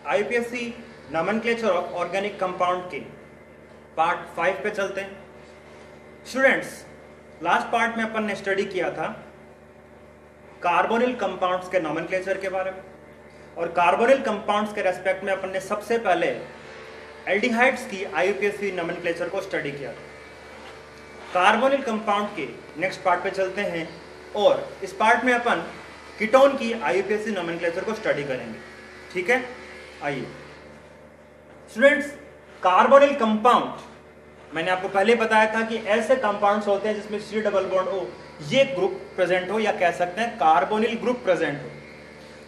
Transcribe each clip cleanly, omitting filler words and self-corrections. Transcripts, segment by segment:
IUPAC nomenclature of organic compound के part 5 पे चलते हैं। स्टूडेंट्स, लास्ट पार्ट में अपन ने स्टडी किया था कार्बोनिल कंपाउंड्स के नॉमेनक्लेचर के बारे में, और कार्बोनिल कंपाउंड्स के रेस्पेक्ट में अपन ने सबसे पहले एल्डिहाइड्स की आईयूपीएसी नॉमेनक्लेचर को स्टडी किया था। कार्बोनिल कंपाउंड के नेक्स्ट पार्ट पे चलते हैं और इस पार्ट में अपन कीटोन की आईयूपीएसी नॉमेनक्लेचर को स्टडी करेंगे। ठीक है, आइए स्टूडेंट्स, कार्बोनिल कंपाउंड मैंने आपको पहले बताया था कि ऐसे कंपाउंड्स होते हैं जिसमें C डबल बॉन्ड O ये ग्रुप प्रेजेंट हो, या कह सकते हैं कार्बोनिल ग्रुप प्रेजेंट हो।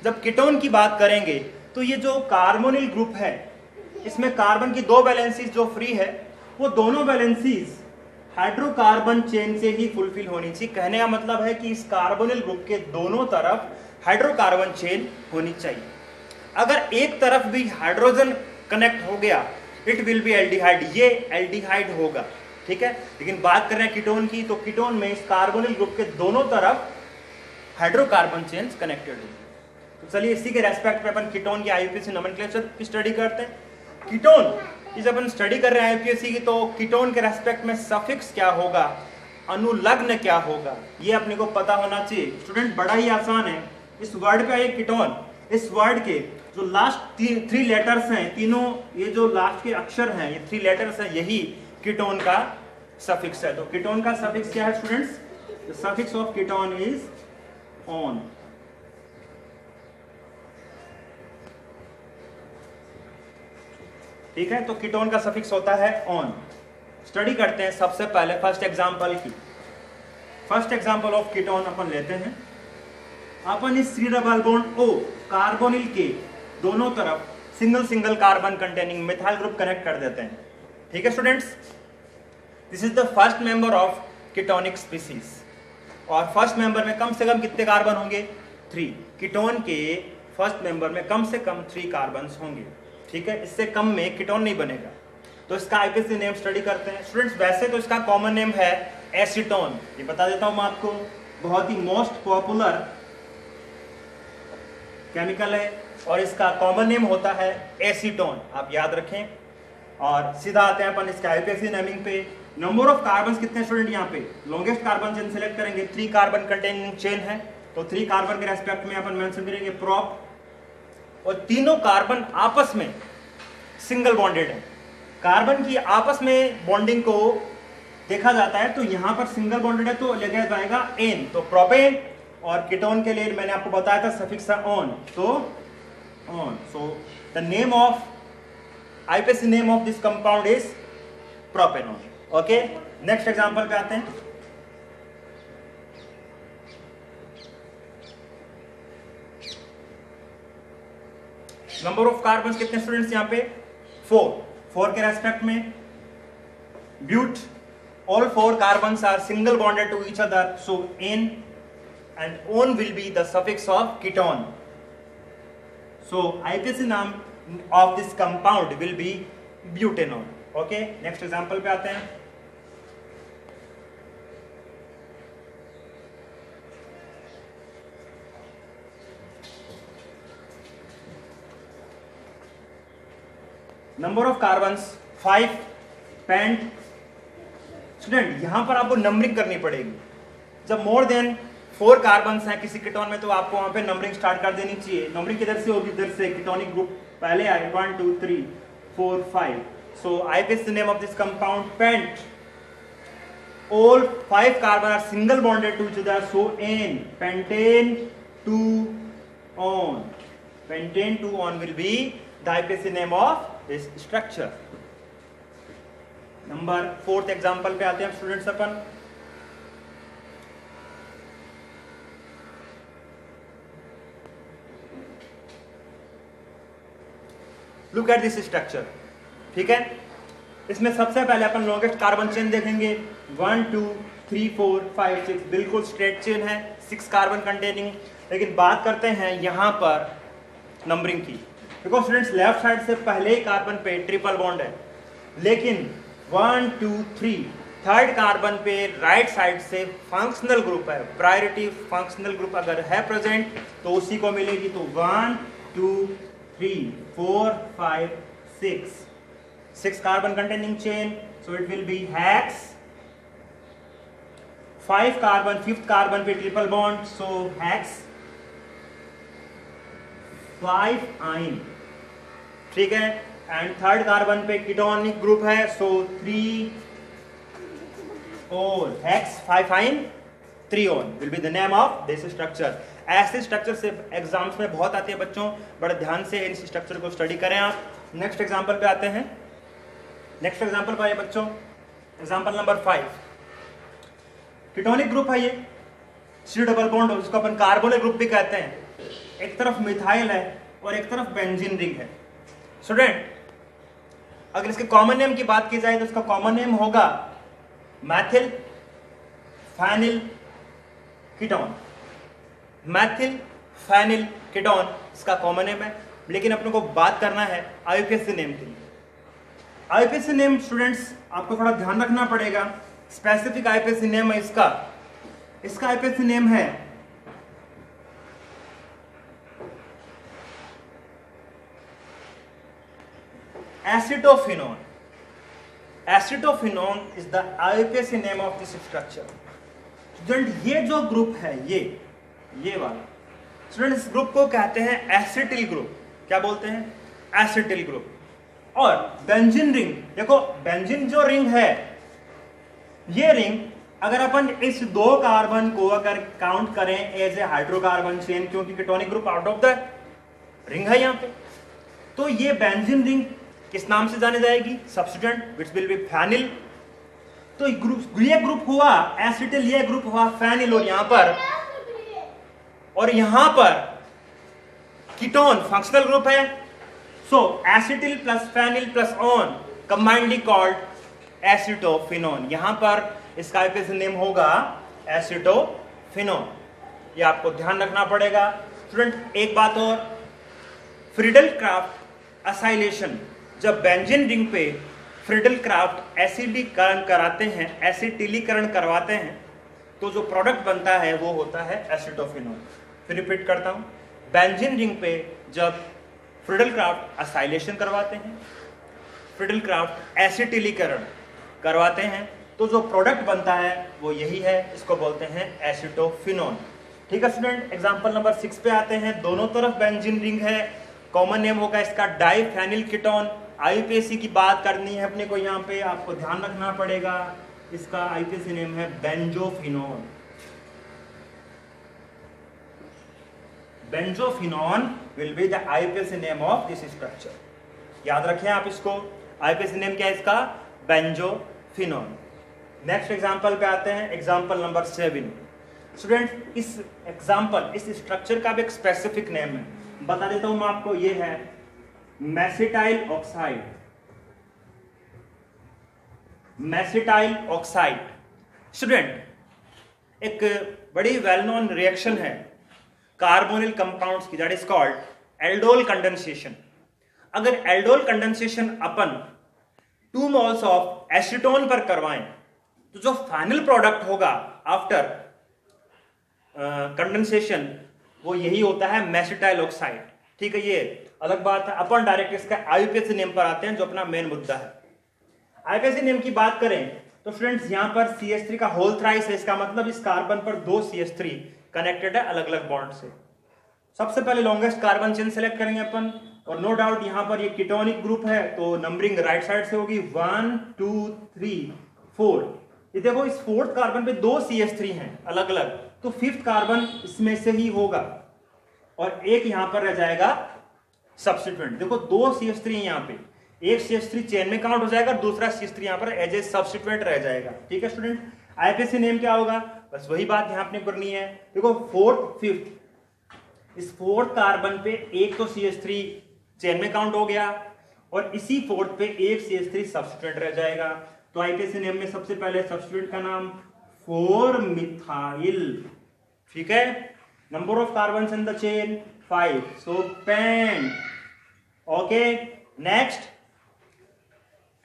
जब कीटोन की बात करेंगे तो ये जो कार्बोनिल ग्रुप है इसमें कार्बन की दो वैलेंसीज जो फ्री है वो दोनों वैलेंसीज हाइड्रोकार्बन चेन से ही फुलफिल होनी चाहिए। कहने का मतलब है कि इस कार्बोनिल ग्रुप के दोनों तरफ हाइड्रोकार्बन चेन होनी चाहिए। अगर एक तरफ भी हाइड्रोजन कनेक्ट हो गया इट विल बी एल्डिहाइड, ये एल्डिहाइड होगा। ठीक है, लेकिन बात कर रहे हैं कीटोन की, तो कीटोन में इस कार्बोनिल ग्रुप के दोनों तरफ हाइड्रोकार्बन चेन्स कनेक्टेड होंगे। तो चलिए इसी के रेस्पेक्ट में अपन कीटोन की आईयूपीएसी नॉमेनक्लेचर की स्टडी करते हैं। कीटोन की जब अपन स्टडी कर रहे हैं आईयूपीएसी की, तो कीटोन के रेस्पेक्ट में सफिक्स क्या होगा, अनुलग्न क्या होगा, ये अपने को पता होना चाहिए। स्टूडेंट बड़ा ही आसान है, इस वर्ड पे आइए कीटोन, इस वर्ड के जो लास्ट थ्री लेटर्स हैं, तीनों ये जो लास्ट के अक्षर हैं ये 3 लेटर्स हैं, यही कीटोन का सफिक्स है। तो कीटोन का सफिक्स क्या है students? The suffix of ketone is on. ठीक है, तो कीटोन का सफिक्स होता है ऑन। स्टडी करते हैं सबसे पहले फर्स्ट एग्जांपल की। फर्स्ट एग्जांपल ऑफ कीटोन अपन लेते हैं। अपन इस C double bond O carbonyl के दोनों तरफ single single carbon containing methyl group connect कर देते हैं। ठीक है students, this is the first member of ketonic species, और फर्स्ट मेंबर में कम से कम कितने कार्बन होंगे? 3। कीटोन के फर्स्ट मेंबर में कम से कम 3 कार्बन होंगे। ठीक है, इससे कम में कीटोन नहीं बनेगा। तो इसका आईयूपीएसी नेम स्टडी करते हैं। स्टूडेंट्स, वैसे तो इसका कॉमन नेम है एसीटोन, ये बता देता हूं मैं आपको, बहुत ही मोस्ट पॉपुलर केमिकल है और इसका कॉमन नेम होता है एसीटोन, आप याद रखें। और सीधा आते हैं अपन इसके आईयूपीएसी नेमिंग पे। नंबर ऑफ कार्बन कितने स्टूडेंट? यहाँ पे लॉन्गेस्ट कार्बन चेन सिलेक्ट करेंगे, 3 कार्बन कंटेनिंग चेन है, तो 3 कार्बन के रेस्पेक्ट में अपन मेंशन करेंगे प्रोप। और तीनों कार्बन आपस में सिंगल बॉन्डेड है। कार्बन की आपस में बॉन्डिंग को देखा जाता है तो यहाँ पर सिंगल बॉन्डेड है तो लिखा जाएगा एन, तो प्रोपेन। और कीटोन के लिए मैंने आपको बताया था सफिक्स ऑन, तो one. So the name of IUPAC name of this compound is propanone. Okay, next example पे आते हैं। नंबर ऑफ कार्बन कितने स्टूडेंट्स? यहाँ पे 4 के रेस्पेक्ट में but, all 4 carbons are single bonded to each other, so ane and on will be the suffix of ketone. So IUPAC name of this compound will be butanol. Okay, next example पे आते हैं। Number of carbons 5 pent. Student, यहां पर आपको numbering करनी पड़ेगी। जब more than 4 carbon हैं किसी कीटोन में तो आपको वहां पे नंबरिंग स्टार्ट कर देनी चाहिए। नंबरिंग किधर से होगी? इधर से। कीटोनिक ग्रुप पहले आए 1 2 3 4 5। So IUPAC name of this compound pent. All 5 carbon are single bonded to each other, so ane, pentan 2 one. Pentan 2 one will be the IUPAC name of this structure. Number 4th example पे आते हैं students अपन। Look at this structure. ठीक है, इसमें सबसे पहले अपन longest carbon chain देखेंगे, 1 2 3 4 5 6, बिल्कुल स्ट्रेट चेन है, 6 कार्बन कंटेनिंग। लेकिन बात करते हैं यहाँ पर नंबरिंग की। देखो स्टूडेंट्स, लेफ्ट साइड से पहले ही कार्बन पे ट्रिपल बॉन्ड है, लेकिन 1 2 3 थर्ड कार्बन पे राइट साइड से फंक्शनल ग्रुप है, प्रायोरिटी फंक्शनल ग्रुप अगर है प्रेजेंट तो उसी को मिलेगी। तो 1 2 3 4 5 6 carbon containing chain, so it will be hex. 5 carbon, fifth carbon पे triple bond, so hex 5 ine, ठीक है. एंड थर्ड कार्बन पे कीटोनिक ग्रुप है, सो 3 और hex 5 ine 3 on will be the name of this structure. ऐसे structure से exams में बहुत आते हैं बच्चों, बड़े ध्यान से इस स्ट्रक्चर को स्टडी करें आप. नेक्स्ट एग्जांपल पे आते हैं. नेक्स्ट एग्जांपल पे आइए बच्चों, एग्जांपल नंबर 5. कीटोनिक ग्रुप है ये, सी डबल बॉन्ड, जिसको अपन कार्बोनिल ग्रुप भी कहते हैं. एक तरफ मिथाइल है और एक तरफ बेंजीन रिंग है. स्टूडेंट, अगर इसके कॉमन नेम की बात की जाए तो इसका कॉमन नेम होगा methyl phenyl ketone. Methyl phenyl ketone इसका कॉमन नेम है, लेकिन अपने को बात करना है आईयूपीएसी नेम के लिए. आईयूपीएसी नेम स्टूडेंट्स आपको थोड़ा ध्यान रखना पड़ेगा. स्पेसिफिक आईयूपीएसी नेम है इसका आईयूपीएसी नेम है acetophenone. Acetophenone is the IUPAC name of this structure. Student, ये जो ग्रुप है ये वाला, स्टूडेंट इस ग्रुप को कहते हैं एसिटिल ग्रुप. क्या बोलते हैं? Acetyl group. और बेंजीन रिंग, देखो बेंजीन जो रिंग है, ये रिंग अगर अपन इस 2 कार्बन को अगर काउंट करें एज ए हाइड्रोकार्बन चेन, क्योंकि ketonic group out of the ring है यहां पे, तो ये बेंजीन रिंग किस नाम से जाने जाएगी? Substituent which will be phenyl. तो ये ग्रुप हुआ एसिटिल, ये ग्रुप हुआ फेनिल, और यहां पर कीटोन फंक्शनल ग्रुप है. So acetyl plus phenyl plus one combinedly called acetophenone. यहां पर इसका आईयूपीएसी नेम होगा एसिटोफिनोन. ये आपको ध्यान रखना पड़ेगा. स्टूडेंट, एक बात और, फ्रीडल क्राफ्ट असाइलेशन, जब बेंजीन रिंग पे फ्रीडल क्राफ्ट एसिडीकरण कराते हैं, एसिटिलीकरण करवाते हैं, तो जो प्रोडक्ट बनता है वो होता है एसिटोफिनोन. फिर रिपीट करता हूं, बेंजीन रिंग पे जब फ्रीडल क्राफ्ट असाइलेशन करवाते हैं, फ्रीडल क्राफ्ट एसिटिलीकरण करवाते हैं, तो जो प्रोडक्ट बनता है वो यही है, इसको बोलते हैं एसिटोफिनोन. ठीक है स्टूडेंट, एग्जांपल नंबर 6 पे आते हैं. दोनों तरफ बेंजीन रिंग है, कॉमन नेम होगा इसका डाइफेनिल कीटोन. आईयूपीएसी की बात करनी है अपने को, यहाँ पे आपको ध्यान रखना पड़ेगा, इसका आईयूपीएसी नेम है benzophenone. Benzophenone will be the IUPAC name of this structure. याद रखें आप इसको, आईयूपीएसी नेम क्या है इसका? बेंजोफिनोन. नेक्स्ट एग्जांपल पे आते हैं, एग्जांपल नंबर 7. स्टूडेंट, इस एग्जांपल, इस स्ट्रक्चर का भी एक स्पेसिफिक नेम है, बता देता हूं मैं आपको. ये है mesityl oxide. Mesityl oxide student एक बड़ी वेल नोन रिएक्शन है कार्बोनिल कंपाउंड्स की, that is called aldol condensation. अगर एल्डोल कंडेंसेशन अपन 2 moles ऑफ एसीटोन पर करवाएं, तो जो फाइनल प्रोडक्ट होगा आफ्टर कंडेंसेशन वो यही होता है मेसिटाइल ऑक्साइड. ठीक है, ये अलग बात है. अपन डायरेक्ट इसका आईयूपीएसी नेम पर आते हैं, जो अपना मेन मुद्दा है. आईयूपीएसी नेम की बात करें तो स्टूडेंट्स यहाँ पर CH3 का होल थ्राइस है. इसका मतलब इस कार्बन पर 2 CH3 कनेक्टेड है अलग अलग बॉन्ड से. सबसे पहले लॉन्गेस्ट कार्बन चेन सेलेक्ट करेंगे अपन, और नो डाउट यहाँ पर ये कीटोनिक ग्रुप है, तो नंबरिंग राइट साइड से होगी 1 2 3 4. ये देखो, इस 4th कार्बन पे 2 CH3 हैं अलग अलग, तो 5th कार्बन इसमें से ही होगा, और एक यहां पर रह जाएगा सब्स्टिट्यूएंट. देखो 2 CH3 यहाँ पे, एक CH3 चेन में काउंट हो जाएगा, दूसरा CH3 यहाँ पर एज ए सब्स्टिट्यूएंट रह जाएगा. ठीक है स्टूडेंट, आईयूपीएसी नेम क्या होगा? बस वही बात यहाँ अपने करनी है. देखो 4th 5th, इस 4th कार्बन पे एक तो CH3 चेन में काउंट हो गया, और इसी 4th पे एक CH3 सब्स्टिट्यूएंट रह जाएगा. तो आईयूपीएसी नेम में सबसे पहले सब्स्टिट्यूएंट का नाम 4 मिथाइल. ठीक है, number of carbon in the chain 5, so pent. Okay, next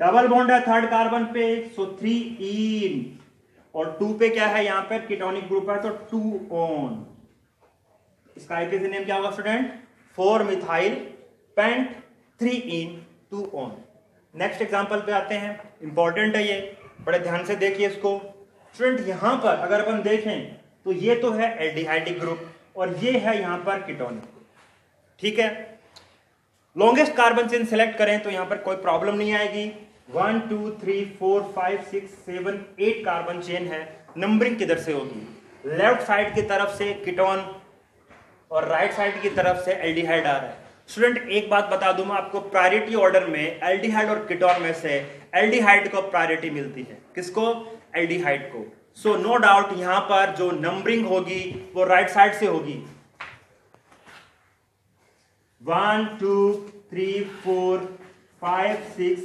double bond है 3rd कार्बन पे, सो 3 इन, और 2 पे क्या है यहाँ पर कीटोनिक ग्रुप है, तो 2 ऑन. इसका आईयूपीएसी नेम क्या होगा student? 4 methyl paint 3 in 2 on. Next example पे आते हैं, इंपॉर्टेंट है ये, बड़े ध्यान से देखिए इसको स्टूडेंट। यहां पर अगर अपन देखें तो ये तो है एल्डिहाइडिक ग्रुप और ये है यहां पर कीटोनिक ग्रुप, ठीक है। लॉन्गेस्ट कार्बन चेन सेलेक्ट करें तो यहां पर कोई प्रॉब्लम नहीं आएगी। 1 2 3 4 5 6 7 8 कार्बन चेन है। नंबरिंग किधर से होगी? लेफ्ट साइड की तरफ से कीटोन और राइट साइड की तरफ से एल्डिहाइड आ रहा है। स्टूडेंट एक बात बता दूं मैं आपको, प्रायोरिटी ऑर्डर में एल्डिहाइड और कीटोन में से एल्डिहाइड को प्रायोरिटी मिलती है। किसको? एल्डिहाइड को। सो नो डाउट यहां पर जो नंबरिंग होगी वो राइट साइड से होगी। 1 2 3 4 5 6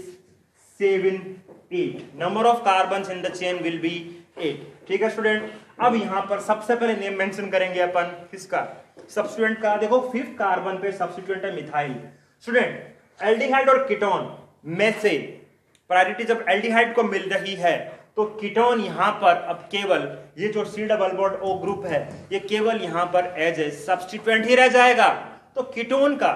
7 8 number of carbon in the chain will be 8, ठीक है स्टूडेंट। अब यहां पर सबसे पहले नेम मेंशन करेंगे अपन किसका? सब्स्टिट्यूएंट का। देखो 5th कार्बन पे सब्स्टिट्यूएंट है मिथाइल। स्टूडेंट एल्डिहाइड और कीटोन में से प्रायोरिटी जब एल्डिहाइड को मिल रही है तो कीटोन यहां पर अब केवल ये जो C double bond O group है ये केवल यहां पर एज ए सब्स्टिट्यूएंट ही रह जाएगा। तो कीटोन का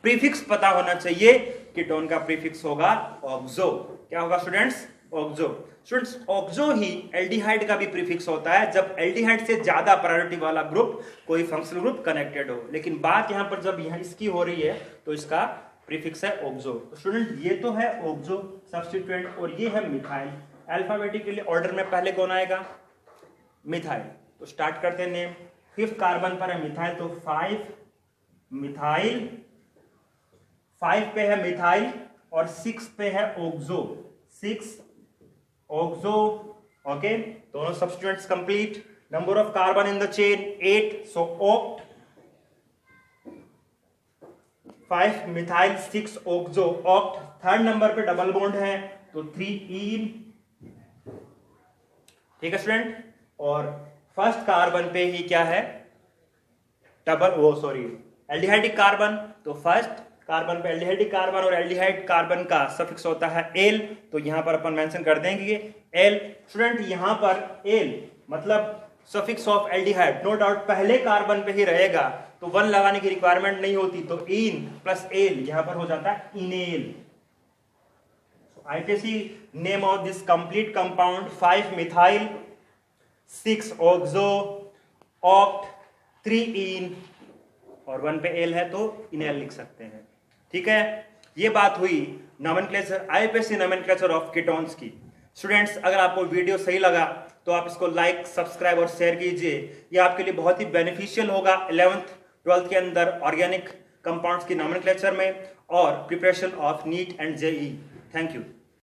प्रीफिक्स पता होना चाहिए। कीटोन का प्रीफिक्स होगा ऑक्सो। क्या होगा स्टूडेंट्स? ऑक्सो। स्टूडेंट्स ऑक्सो ही एल्डिहाइड का भी प्रीफिक्स होता है जब एल्डिहाइड से ज्यादा प्रायोरिटी वाला ग्रुप कोई फंक्शनल ग्रुप कनेक्टेड हो। लेकिन बात यहां पर जब यहां इसकी हो रही है तो इसका प्रीफिक्स है ऑक्सो। तो स्टूडेंट ये तो है ऑक्सो सब्स्टिट्यूएंट और ये है मिथाइल। अल्फाबेटिकली ऑर्डर में पहले कौन आएगा? मिथाइल। तो स्टार्ट करते हैं नेम। 5th कार्बन पर है मिथाइल तो 5 मिथाइल, 5 पे है मिथाइल और 6 पे है ऑक्सो, 6 ऑक्सो। ओके, दोनों substituents complete. Number of carbon in the chain 8, so oct. 5 methyl 6 oxo, oct. 3rd number पे डबल बॉन्ड है तो 3 इन, ठीक है स्टूडेंट। और 1st कार्बन पे ही क्या है? Aldehydic carbon. तो 1st कार्बन पे एल्डिहाइडिक कार्बन और एल्डिहाइड कार्बन का सफिक्स होता है एल, तो यहां पर अपन मेंशन कर देंगे एल। स्टूडेंट यहां पर एल मतलब suffix of aldehyde, no doubt पहले कार्बन पे ही रहेगा तो 1 लगाने की रिक्वायरमेंट नहीं होती, तो इन प्लस एल यहां पर हो जाता है इनेल। IUPAC name of this complete compound 5 methyl 6 oxo oct 3 इन और 1 पे एल है तो इनेल लिख सकते हैं, ठीक है। ये बात हुई nomenclature IUPAC nomenclature of ketones की। स्टूडेंट्स अगर आपको वीडियो सही लगा तो आप इसको लाइक सब्सक्राइब और शेयर कीजिए। ये आपके लिए बहुत ही बेनिफिशियल होगा 11th 12th के अंदर ऑर्गेनिक कंपाउंड्स की नोमेनक्लेचर में और preparation of neat and JEE। Thank you.